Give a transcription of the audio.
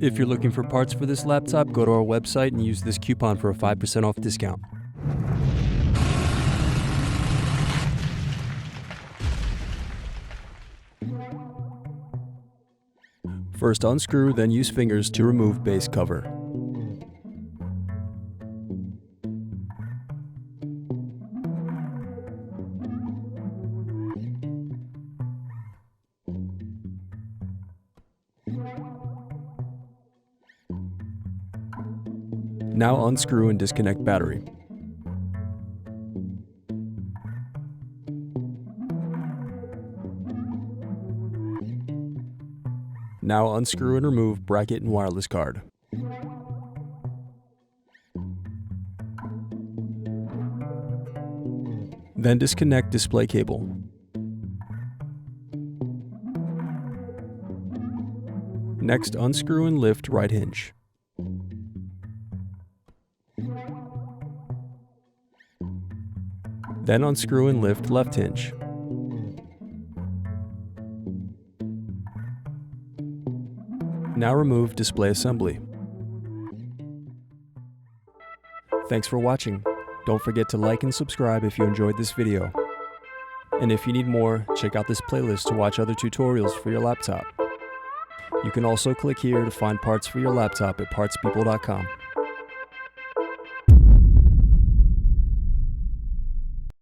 If you're looking for parts for this laptop, go to our website and use this coupon for a 5% off discount. First unscrew, then use fingers to remove base cover. Now unscrew and disconnect battery. Now unscrew and remove bracket and wireless card. Then disconnect display cable. Next, unscrew and lift right hinge. Then unscrew and lift left hinge. Now remove display assembly. Thanks for watching. Don't forget to like and subscribe if you enjoyed this video. And if you need more, check out this playlist to watch other tutorials for your laptop. You can also click here to find parts for your laptop at partspeople.com.